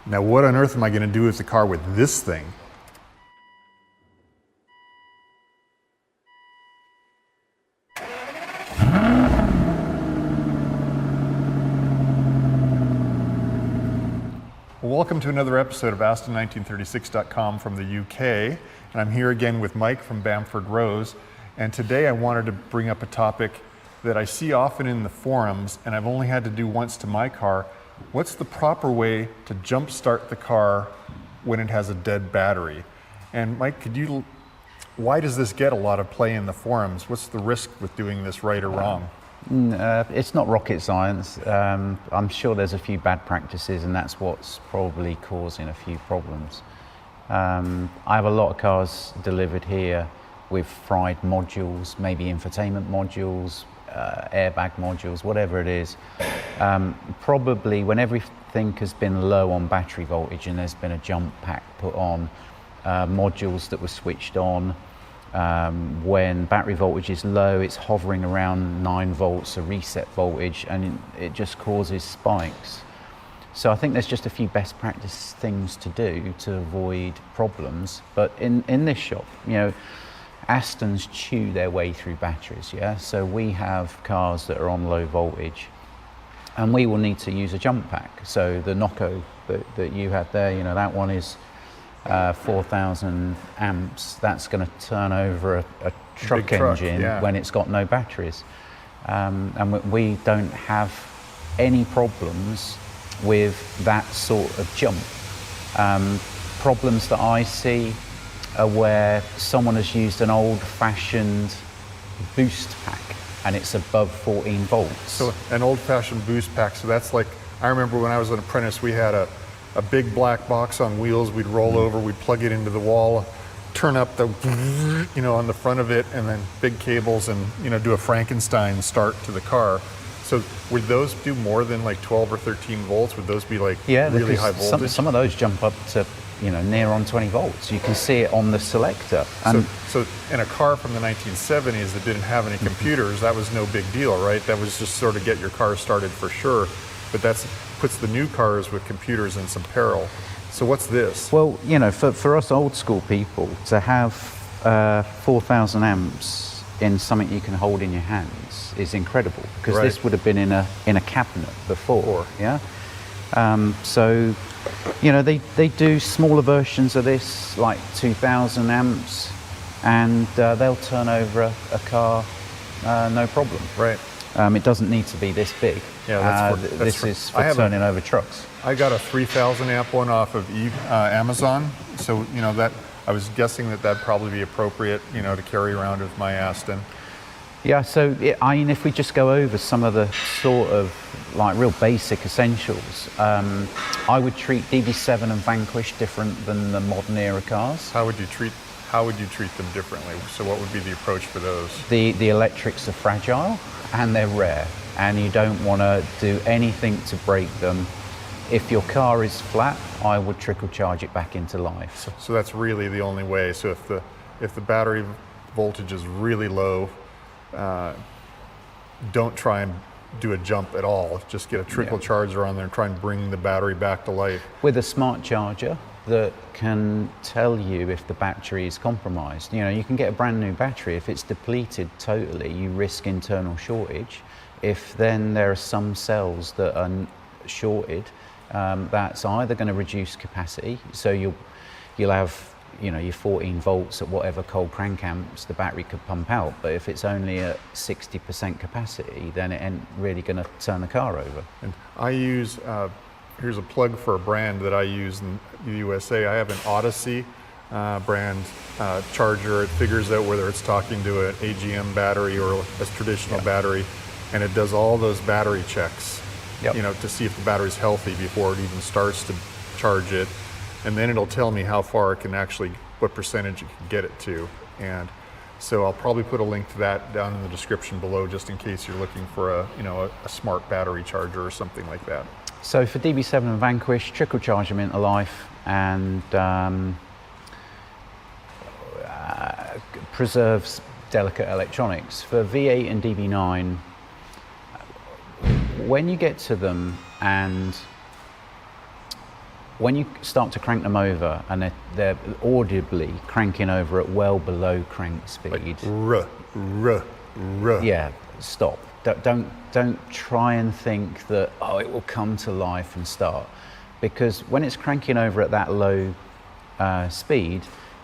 Now what on earth am I going to do with the car with this thing? Well, welcome to another episode of Aston1936.com from the UK. And I'm here again with Mike from Bamford Rose. And today I wanted to bring up a topic that I see often in the forums, and I've only had to do once to my car. What's the proper way to jump start the car when it has a dead battery? And Mike, why does this get a lot of play in the forums? What's the risk with doing this right or wrong? It's not rocket science. I'm sure there's a few bad practices, and that's what's probably causing a few problems. I have a lot of cars delivered here with fried modules, maybe infotainment modules, airbag modules, whatever it is. Probably when everything has been low on battery voltage and there's been a jump pack put on, modules that were switched on, when battery voltage is low, it's hovering around 9 volts, a reset voltage, and it just causes spikes. So I think there's just a few best practice things to do to avoid problems. But in this shop, you know, Astons chew their way through batteries, yeah? So we have cars that are on low voltage, and we will need to use a jump pack. So the Nocco that you had there, you know, that one is 4,000 amps. That's going to turn over a truck engine when it's got no batteries. And we don't have any problems with that sort of jump. Problems that I see are where someone has used an old-fashioned boost pack and it's above 14 volts. So an old-fashioned boost pack, so that's like, I remember when I was an apprentice, we had a big black box on wheels. We'd roll over, we'd plug it into the wall, turn up the, you know, on the front of it, and then big cables, and, you know, do a Frankenstein start to the car. So would those do more than like 12 or 13 volts? Would those be like really high voltage? Some of those jump up to, you know, near on 20 volts. You can see it on the selector. And so in a car from the 1970s that didn't have any computers, that was no big deal, right? That was just sort of get your car started for sure. But that puts the new cars with computers in some peril. So what's this? Well, you know, for us old school people, to have 4,000 amps in something you can hold in your hands is incredible, because this would have been in a cabinet before, yeah? So, you know, they do smaller versions of this, like 2,000 amps, and they'll turn over a car no problem. Right. It doesn't need to be this big. Yeah, this is for turning over trucks. I got a 3,000 amp one off of Amazon, so, you know, that I was guessing that'd probably be appropriate, you know, to carry around with my Aston. Yeah, so I mean, if we just go over some of the sort of like real basic essentials, I would treat DB7 and Vanquish different than the modern era cars. How would you treat them differently? So what would be the approach for those? The electrics are fragile and they're rare, and you don't want to do anything to break them. If your car is flat, I would trickle charge it back into life. So that's really the only way. So if the battery voltage is really low, don't try and do a jump at all. Just get a trickle charger on there and try and bring the battery back to life. With a smart charger that can tell you if the battery is compromised. You know, you can get a brand new battery. If it's depleted totally, you risk internal shortage. If then there are some cells that are shorted, that's either going to reduce capacity, so you'll have, you know, your 14 volts at whatever cold crank amps the battery could pump out, but if it's only at 60% capacity, then it ain't really going to turn the car over. And I use, here's a plug for a brand that I use in the USA. I have an Odyssey brand charger. It figures out whether it's talking to an AGM battery or a traditional battery, and it does all those battery checks, you know, to see if the battery's healthy before it even starts to charge it. And then it'll tell me how far it can actually, what percentage it can get it to. And so I'll probably put a link to that down in the description below, just in case you're looking for a smart battery charger or something like that. So for DB7 and Vanquish, trickle charge them into life and preserves delicate electronics. For V8 and DB9, when you get to them and when you start to crank them over and they're audibly cranking over at well below crank speed, like, ruh. yeah, stop. Don't try and think that, oh, it will come to life and start, because when it's cranking over at that low speed,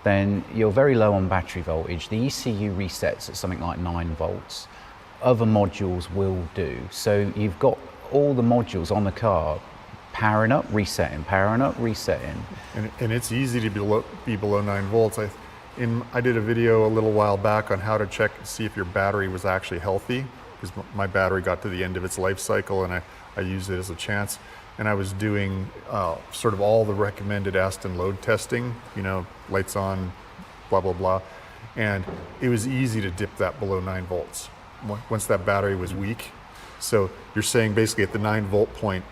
then you're very low on battery voltage. The ECU resets at something like 9 volts. Other modules will do. So you've got all the modules on the car powering up, resetting, powering up, resetting. And it's easy to be below 9 volts. I did a video a little while back on how to check to see if your battery was actually healthy, because my battery got to the end of its life cycle and I used it as a chance. And I was doing sort of all the recommended Aston load testing, you know, lights on, blah, blah, blah. And it was easy to dip that below 9 volts once that battery was weak. So you're saying basically at the 9 volt point,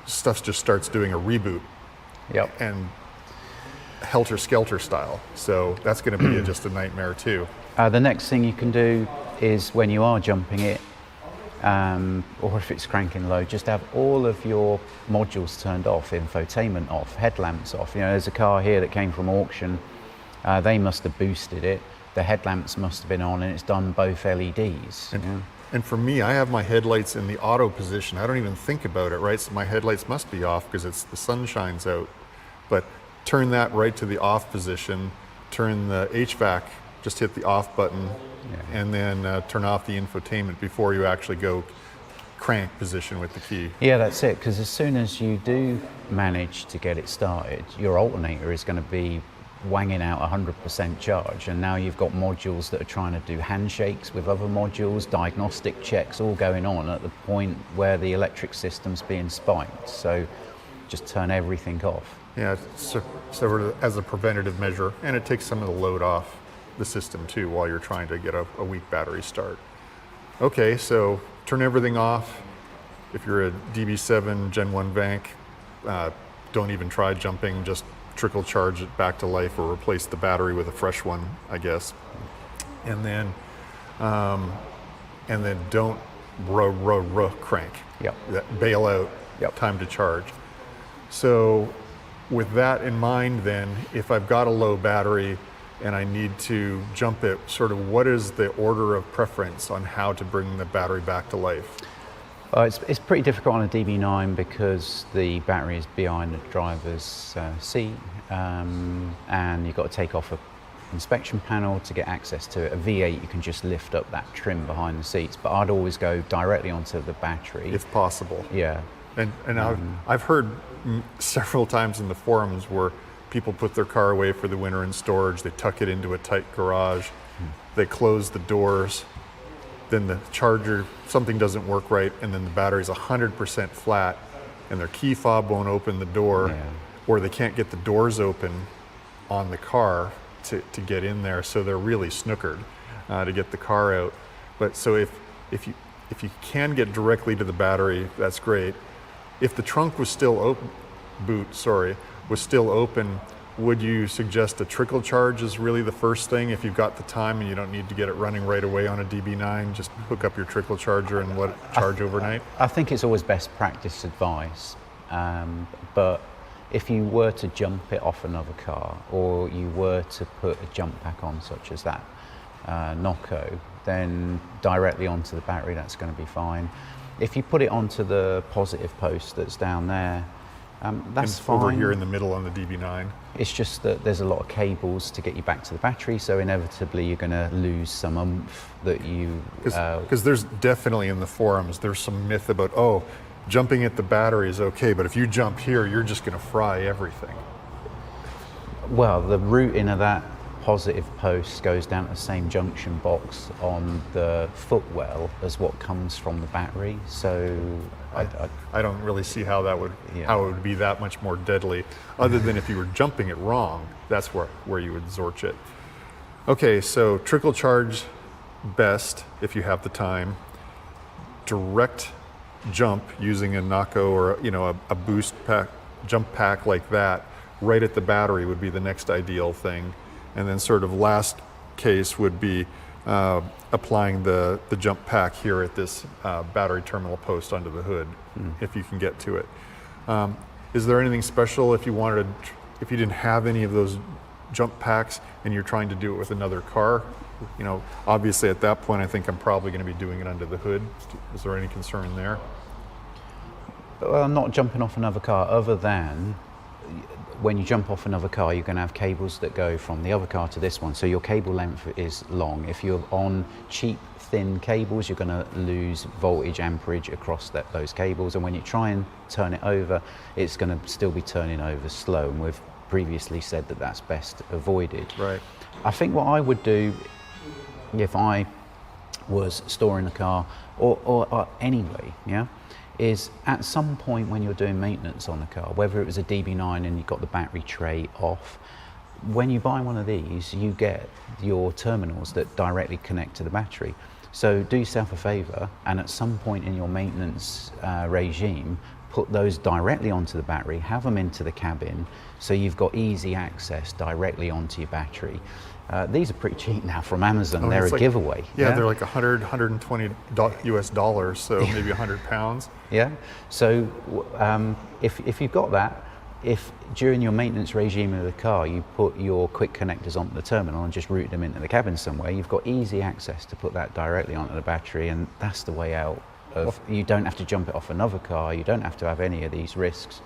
stuff just starts doing a reboot. Yep. And helter-skelter style. So that's going to be just a nightmare too. The next thing you can do is when you are jumping it, or if it's cranking low, just have all of your modules turned off, infotainment off, headlamps off. You know, there's a car here that came from auction. They must have boosted it. The headlamps must have been on, and it's done both LEDs. And for me, I have my headlights in the auto position. I don't even think about it, right? So my headlights must be off because the sun shines out. But turn that right to the off position, turn the HVAC, just hit the off button, and then turn off the infotainment before you actually go crank position with the key. Yeah, that's it, because as soon as you do manage to get it started, your alternator is going to be wanging out 100% charge, and now you've got modules that are trying to do handshakes with other modules, diagnostic checks all going on at the point where the electric system's being spiked. So just turn everything off. Yeah, so as a preventative measure, and it takes some of the load off the system too while you're trying to get a weak battery start. Okay, so turn everything off. If you're a DB7 Gen 1 Vanc, don't even try jumping, just trickle charge it back to life or replace the battery with a fresh one, I guess. And then don't crank. Yep. Bail out, Yep. time to charge. So with that in mind then, if I've got a low battery and I need to jump it, sort of what is the order of preference on how to bring the battery back to life? It's pretty difficult on a DB9 because the battery is behind the driver's seat, and you've got to take off an inspection panel to get access to it. A V8, you can just lift up that trim behind the seats, but I'd always go directly onto the battery. If possible. Yeah. And I've heard several times in the forums where people put their car away for the winter in storage, they tuck it into a tight garage, they close the doors, then the charger, something doesn't work right, and then the battery's 100% flat, and their key fob won't open the door, or they can't get the doors open on the car to get in there, so they're really snookered to get the car out. But so if you can get directly to the battery, that's great. If the trunk was still open, was still open, would you suggest a trickle charge is really the first thing? If you've got the time and you don't need to get it running right away on a DB9, just hook up your trickle charger and let it charge overnight? I think it's always best practice advice, but if you were to jump it off another car, or you were to put a jump pack on such as that Nocco, then directly onto the battery, that's going to be fine. If you put it onto the positive post that's down there, that's fine. Over here in the middle on the DB9. It's just that there's a lot of cables to get you back to the battery, so inevitably you're going to lose some oomph that you... Because there's definitely in the forums, there's some myth about, oh, jumping at the battery is okay, but if you jump here, you're just going to fry everything. Well, the routing of that positive post goes down to the same junction box on the footwell as what comes from the battery, so I don't really see how that would how it would be that much more deadly, other than if you were jumping it wrong. That's where you would zorch it. Okay, so trickle charge best if you have the time. Direct jump using a Nocco or a boost pack, jump pack like that right at the battery would be the next ideal thing. And then sort of last case would be applying the jump pack here at this battery terminal post under the hood, if you can get to it. Is there anything special if you wanted to, if you didn't have any of those jump packs and you're trying to do it with another car? You know, obviously at that point, I think I'm probably going to be doing it under the hood. Is there any concern there? Well, I'm not jumping off another car, other than when you jump off another car, you're going to have cables that go from the other car to this one. So your cable length is long. If you're on cheap, thin cables, you're going to lose voltage, amperage across those cables. And when you try and turn it over, it's going to still be turning over slow. And we've previously said that that's best avoided. Right. I think what I would do if I was storing a car, or anyway, yeah, is at some point when you're doing maintenance on the car, whether it was a DB9 and you've got the battery tray off, when you buy one of these, you get your terminals that directly connect to the battery. So do yourself a favor, and at some point in your maintenance regime, put those directly onto the battery, have them into the cabin, so you've got easy access directly onto your battery. These are pretty cheap now from Amazon. They're a giveaway. Yeah, they're like 100, 120 US dollars, so maybe 100 pounds. Yeah, so if you've got that, if during your maintenance regime of the car you put your quick connectors onto the terminal and just route them into the cabin somewhere, you've got easy access to put that directly onto the battery, and that's the way out of, you don't have to jump it off another car, you don't have to have any of these risks.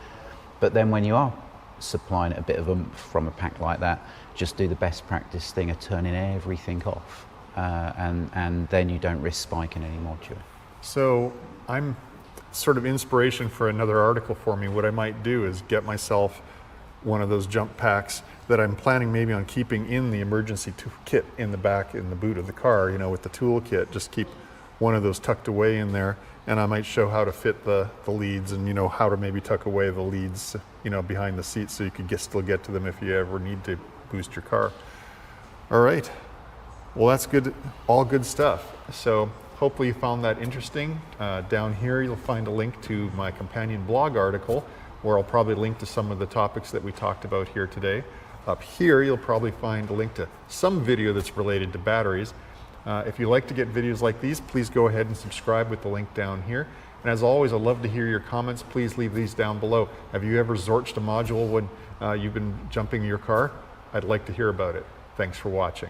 But then when you are supplying it a bit of oomph from a pack like that, just do the best practice thing of turning everything off, and then you don't risk spiking any module. So I'm sort of inspiration for another article for me. What I might do is get myself one of those jump packs that I'm planning maybe on keeping in the emergency kit in the back, in the boot of the car, you know, with the tool kit. Just keep one of those tucked away in there, and I might show how to fit the leads, and, you know, how to maybe tuck away the leads, you know, behind the seat, so you could still get to them if you ever need to boost your car. All right, well, that's good, all good stuff. So hopefully you found that interesting. Down here you'll find a link to my companion blog article, where I'll probably link to some of the topics that we talked about here today. Up here you'll probably find a link to some video that's related to batteries. If you like to get videos like these, please go ahead and subscribe with the link down here. And as always, I'd love to hear your comments. Please leave these down below. Have you ever zorched a module when you've been jumping your car? I'd like to hear about it. Thanks for watching.